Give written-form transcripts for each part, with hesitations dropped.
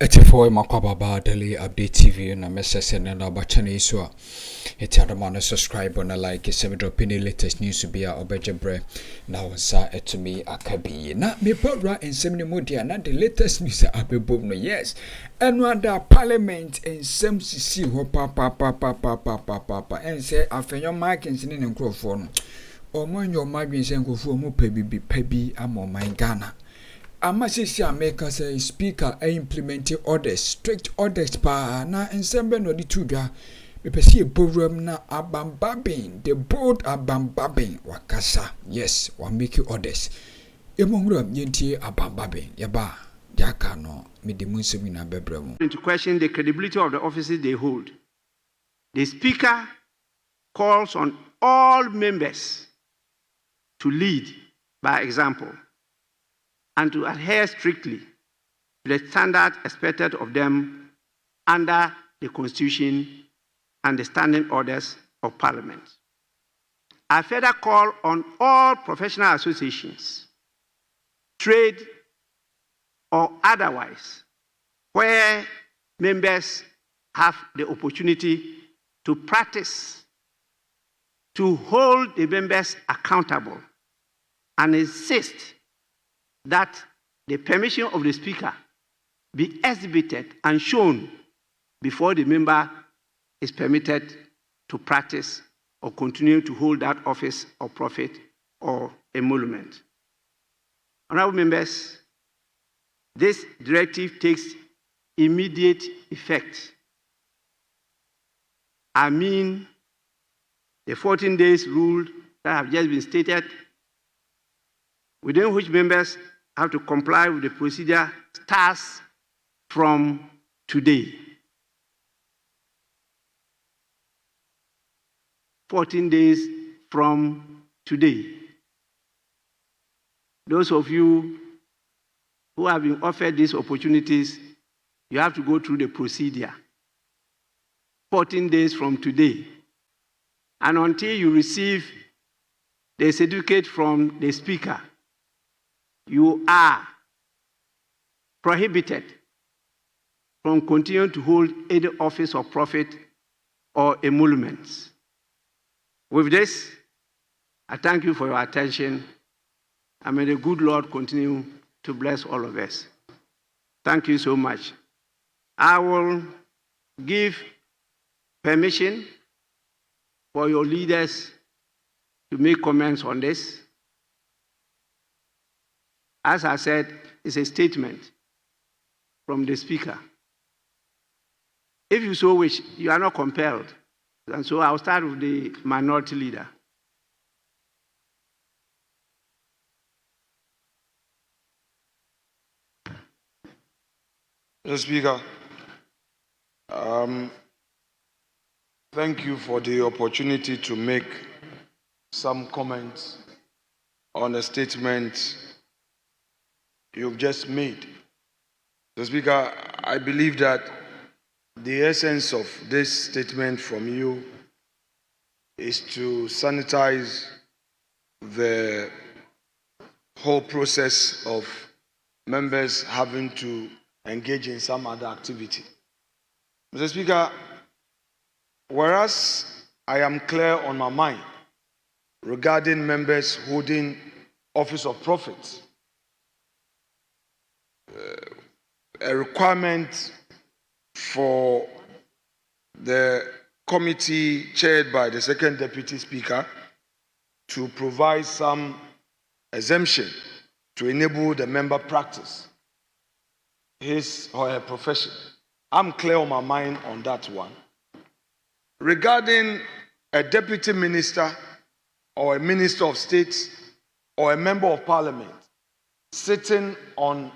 84 makwababa daily update TV na message na ba channel so a etiadoma no subscribe na like se drop in latest news bia obejebre na wonsa etumi akabi na me podra ensem ne modia na the latest news abebom no yes enu ada parliament ensem sisi ho pa ense afenyo markings ne nkrofo no omonyo madwen se nkofo mu pabi amoman Ghana. Amasisi America say speaker implementing orders, strict orders pa na ensemble no di tudwa. Me pesi program na Bagbin, the board Bagbin wakasa. Yes, wa make orders. Emongro yenti Bagbin yaba jaka no me di munsemi na bebremu. To question the credibility of the offices they hold. The speaker calls on all members to lead by example and to adhere strictly to the standard expected of them under the Constitution and the standing orders of Parliament. I further call on all professional associations, trade or otherwise, where members have the opportunity to practice, to hold the members accountable and insist that the permission of the speaker be exhibited and shown before the member is permitted to practice or continue to hold that office or profit or emolument. Honorable members, this directive takes immediate effect. I mean, the 14 days rule that have just been stated, within which members have to comply with the procedure, starts from today. 14 days from today. Those of you who have been offered these opportunities, you have to go through the procedure. 14 days from today. And until you receive the certificate from the speaker, you are prohibited from continuing to hold any office of profit or emoluments. With this, I thank you for your attention, and may the good Lord continue to bless all of us. Thank you so much. I will give permission for your leaders to make comments on this. As I said, it's a statement from the speaker. If you so wish, you are not compelled. And so I'll start with the minority leader. Mr. Speaker, thank you for the opportunity to make some comments on the statement you've just made. Mr. Speaker, I believe that the essence of this statement from you is to sanitize the whole process of members having to engage in some other activity. Mr. Speaker, whereas I am clear on my mind regarding members holding office of profit, a requirement for the committee chaired by the second deputy speaker to provide some exemption to enable the member practice his or her profession. I'm clear on my mind on that one. Regarding a deputy minister or a minister of state or a member of parliament sitting on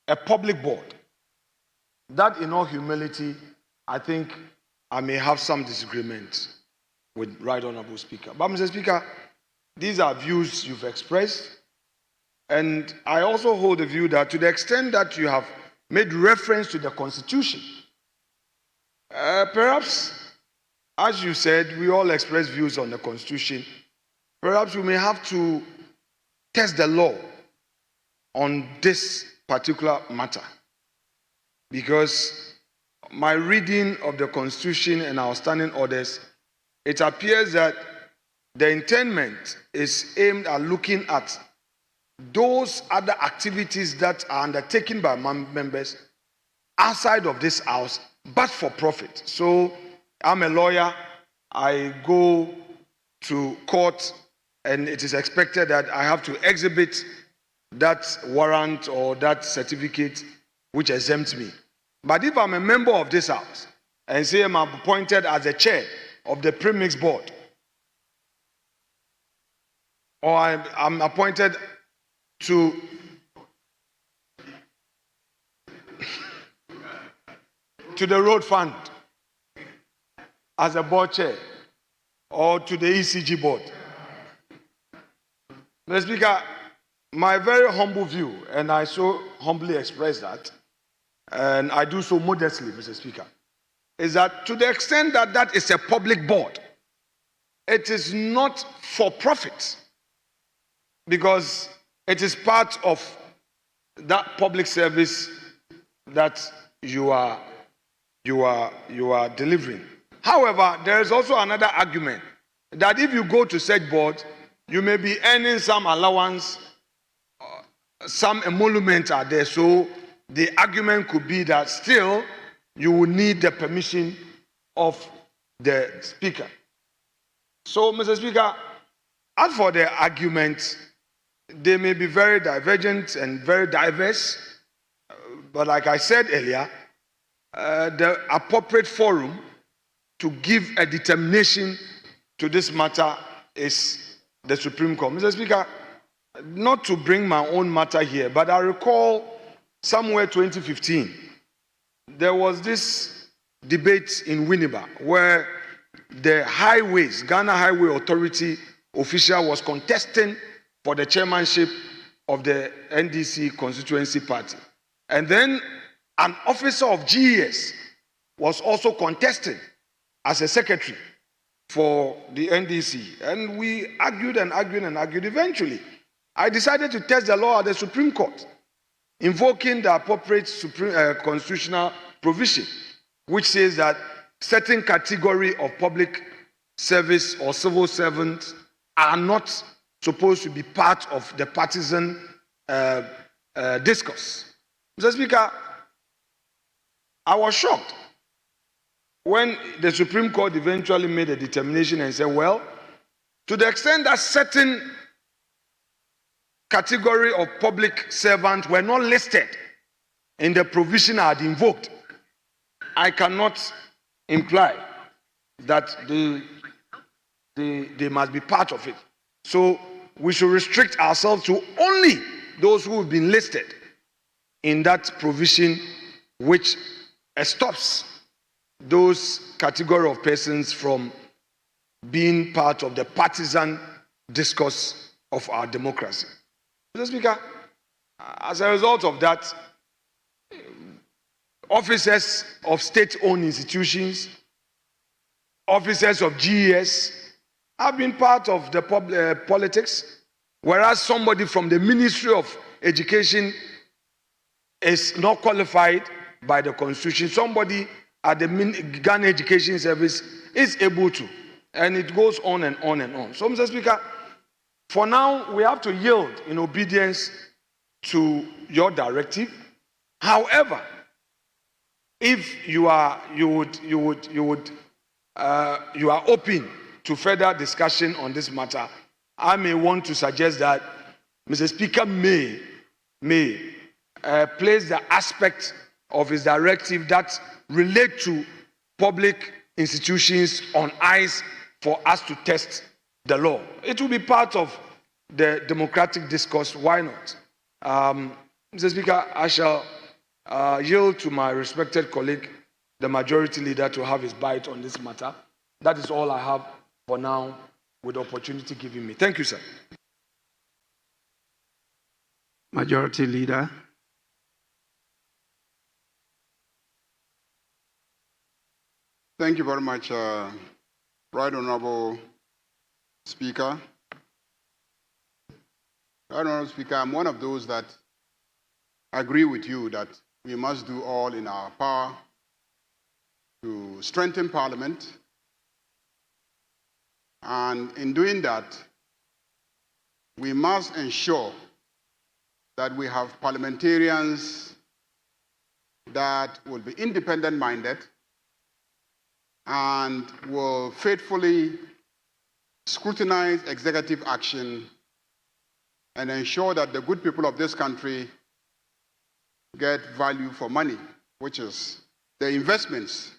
a public board, that in all humility, I think I may have some disagreement with Right Honorable Speaker. But Mr. Speaker, these are views you've expressed, and I also hold the view that to the extent that you have made reference to the Constitution, perhaps, as you said, we all express views on the Constitution. Perhaps we may have to test the law on this particular matter, because my reading of the Constitution and our standing orders, it appears that the intendment is aimed at looking at those other activities that are undertaken by members outside of this house, but for profit. So I'm a lawyer, I go to court, and it is expected that I have to exhibit that warrant or that certificate which exempts me. But if I'm a member of this house and say I'm appointed as the chair of the premix board, or I'm appointed to the road fund as a board chair, or to the ECG board. Mr. Speaker, my very humble view, and I so humbly express that, and I do so modestly, Mr. Speaker, is that to the extent that that is a public board, it is not for profit, because it is part of that public service that you are delivering. However, there is also another argument that if you go to such board, you may be earning some allowance, some emoluments are there. So the argument could be that still you will need the permission of the speaker. So, Mr. Speaker, as for the arguments, they may be very divergent and very diverse, but like I said earlier, the appropriate forum to give a determination to this matter is the Supreme Court. Mr. Speaker, not to bring my own matter here, but I recall somewhere 2015, there was this debate in Winneba where the highways, Ghana Highway Authority official was contesting for the chairmanship of the NDC constituency party. And then an officer of GES was also contested as a secretary for the NDC. And we argued and argued and argued. Eventually, I decided to test the law at the Supreme Court, invoking the appropriate constitutional provision, which says that certain category of public service or civil servants are not supposed to be part of the partisan discourse. Mr. Speaker, I was shocked when the Supreme Court eventually made a determination and said, well, to the extent that certain category of public servants were not listed in the provision I had invoked, I cannot imply that they must be part of it. So we should restrict ourselves to only those who have been listed in that provision, which stops those category of persons from being part of the partisan discourse of our democracy. Mr. Speaker, as a result of that, officers of state-owned institutions, officers of GES have been part of the politics, whereas somebody from the Ministry of Education is not qualified by the Constitution. Somebody at the Ghana Education Service is able to, and it goes on and on and on. So, Mr. Speaker, for now, we have to yield in obedience to your directive. However, if you are open to further discussion on this matter, I may want to suggest that Mr. Speaker may place the aspect of his directive that relate to public institutions on ice for us to test the law. It will be part of the democratic discourse. Why not? Mr. Speaker, I shall yield to my respected colleague, the majority leader, to have his bite on this matter. That is all I have for now, with the opportunity given me. Thank you, sir. Majority Leader. Thank you very much, Right Honorable Speaker. Right Honorable Speaker, I'm one of those that agree with you that we must do all in our power to strengthen Parliament. And in doing that, we must ensure that we have parliamentarians that will be independent-minded and will faithfully scrutinize executive action and ensure that the good people of this country get value for money, which is the investments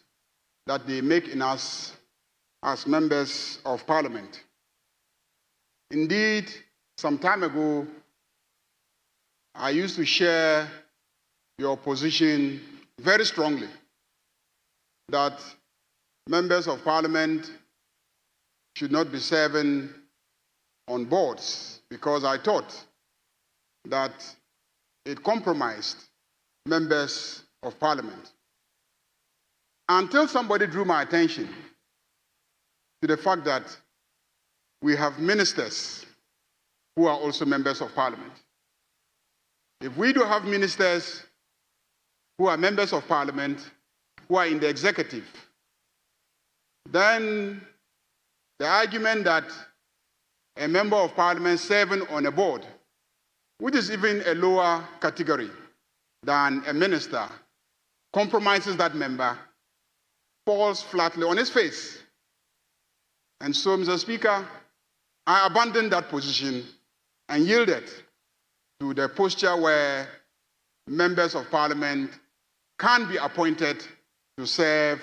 that they make in us as members of Parliament. Indeed, some time ago, I used to share your position very strongly that members of Parliament should not be serving on boards because I thought that it compromised members of Parliament. Until somebody drew my attention to the fact that we have ministers who are also members of Parliament. If we do have ministers who are members of Parliament, who are in the executive, then the argument that a member of Parliament serving on a board, which is even a lower category than a minister, compromises that member, falls flatly on his face. And so, Mr. Speaker, I abandoned that position and yielded to the posture where members of Parliament can be appointed to serve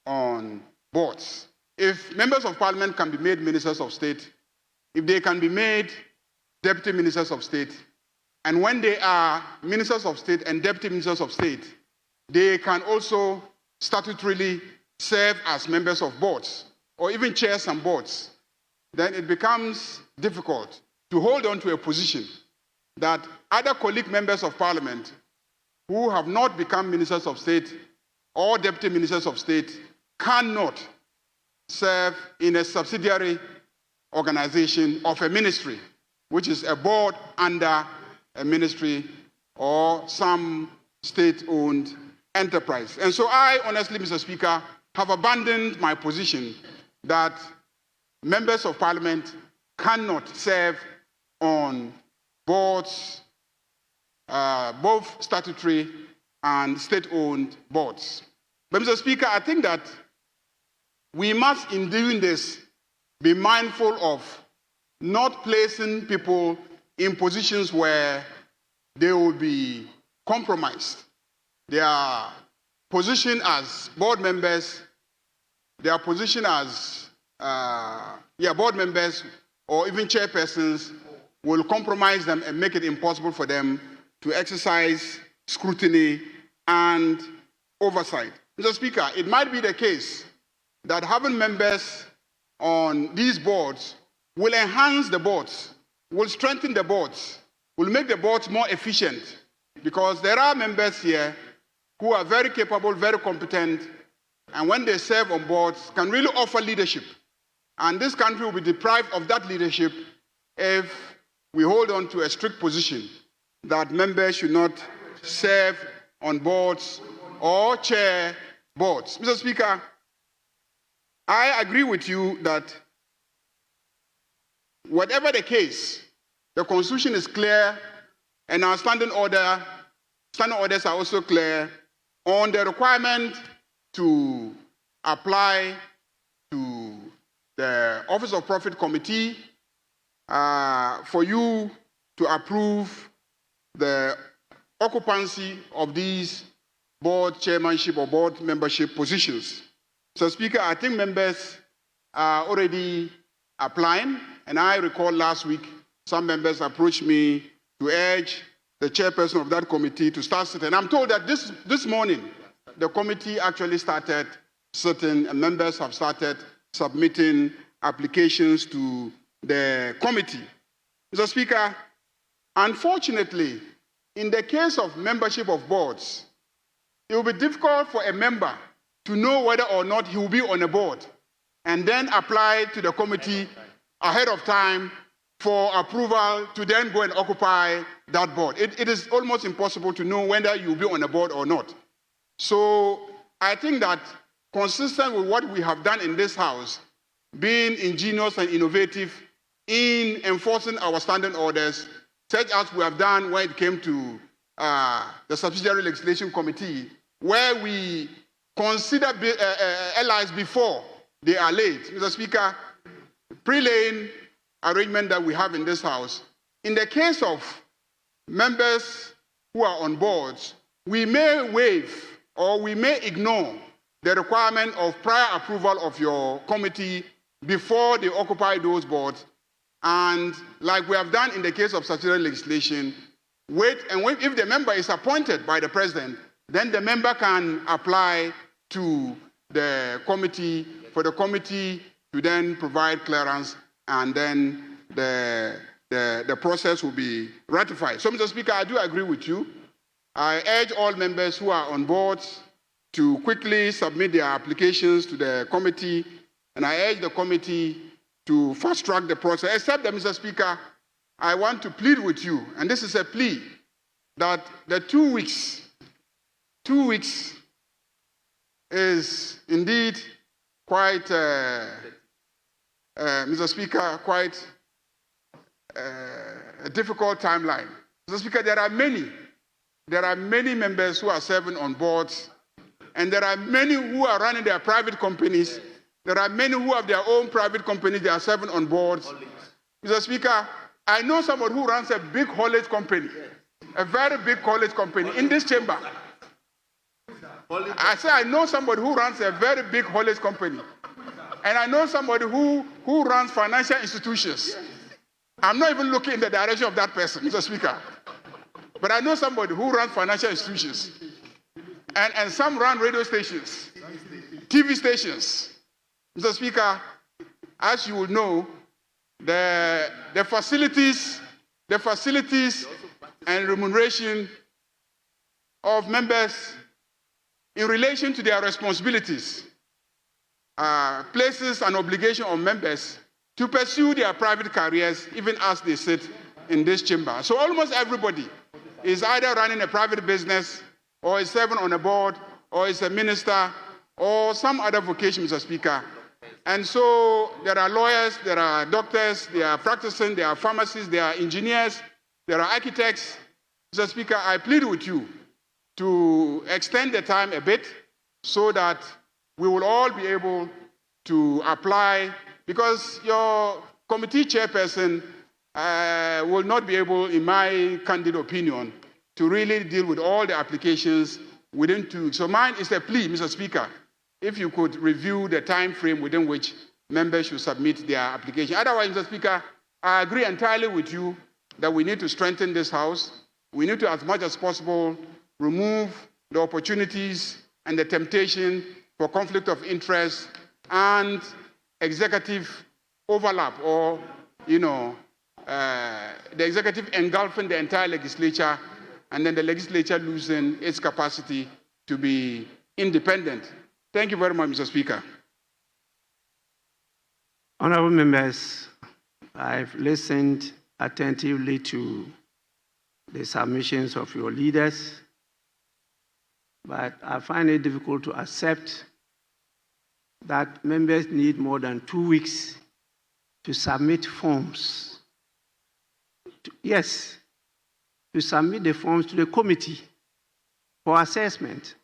on boards. If members of Parliament can be made ministers of state, if they can be made deputy ministers of state, and when they are ministers of state and deputy ministers of state, they can also statutorily serve as members of boards or even chair some boards, then it becomes difficult to hold on to a position that other colleague members of Parliament who have not become ministers of state or deputy ministers of state cannot serve in a subsidiary organization of a ministry, which is a board under a ministry or some state-owned enterprise. And so I, honestly, Mr. Speaker, have abandoned my position that members of Parliament cannot serve on boards, both statutory and state-owned boards. But Mr. Speaker, I think that we must, in doing this, be mindful of not placing people in positions where they will be compromised. Their position as board members, their position as board members or even chairpersons will compromise them and make it impossible for them to exercise scrutiny and oversight. Mr. Speaker, it might be the case that having members on these boards will enhance the boards, will strengthen the boards, will make the boards more efficient, because there are members here who are very capable, very competent, and when they serve on boards can really offer leadership. And this country will be deprived of that leadership if we hold on to a strict position that members should not serve on boards or chair boards. Mr. Speaker, I agree with you that whatever the case, the Constitution is clear and our standing orders are also clear on the requirement to apply to the Office of Profit Committee for you to approve the occupancy of these board chairmanship or board membership positions. So, Speaker, I think members are already applying, and I recall last week some members approached me to urge the chairperson of that committee to start sitting. And I'm told that this morning the committee actually started sitting, and members have started submitting applications to the committee. Mr. Speaker, unfortunately, in the case of membership of boards, it will be difficult for a member to know whether or not he will be on a board and then apply to the committee ahead of time for approval to then go and occupy that board. It is almost impossible to know whether you'll be on a board or not. So I think that consistent with what we have done in this House, being ingenious and innovative in enforcing our standing orders, such as we have done when it came to the Subsidiary Legislation Committee, where we consider allies before they are late. Mr. Speaker, pre-laying arrangement that we have in this House, in the case of members who are on boards, we may waive or we may ignore the requirement of prior approval of your committee before they occupy those boards. And like we have done in the case of statutory legislation, if the member is appointed by the president, then the member can apply to the committee for the committee to then provide clearance, and then the process will be ratified. So, Mr. Speaker, I do agree with you. I urge all members who are on board to quickly submit their applications to the committee, and I urge the committee to fast-track the process, except that, Mr. Speaker, I want to plead with you, and this is a plea, that the 2 weeks is indeed quite, Mr. Speaker, quite a difficult timeline. Mr. Speaker, there are many members who are serving on boards, and there are many who are running their private companies. There are many who have their own private companies, they are serving on boards. Mr. Speaker, I know someone who runs a big haulage company, a very big haulage company in this chamber. I say I know somebody who runs a very big haulage company. And I know somebody who runs financial institutions. I'm not even looking in the direction of that person, Mr. Speaker. But I know somebody who runs financial institutions. And some run radio stations, TV stations. Mr. Speaker, as you would know, the facilities and remuneration of members in relation to their responsibilities places an obligation on members to pursue their private careers even as they sit in this chamber. So almost everybody is either running a private business or is serving on a board or is a minister or some other vocation, Mr. Speaker. And so there are lawyers, there are doctors, they are practicing, there are pharmacists, there are engineers, there are architects. Mr. Speaker, I plead with you to extend the time a bit so that we will all be able to apply, because your committee chairperson will not be able, in my candid opinion, to really deal with all the applications within 2 weeks. So mine is a plea, Mr. Speaker, if you could review the time frame within which members should submit their application. Otherwise, Mr. Speaker, I agree entirely with you that we need to strengthen this House. We need to, as much as possible, remove the opportunities and the temptation for conflict of interest and executive overlap, or, the executive engulfing the entire legislature, and then the legislature losing its capacity to be independent. Thank you very much, Mr. Speaker. Honorable members, I've listened attentively to the submissions of your leaders, but I find it difficult to accept that members need more than 2 weeks to submit forms. To submit the forms to the committee for assessment.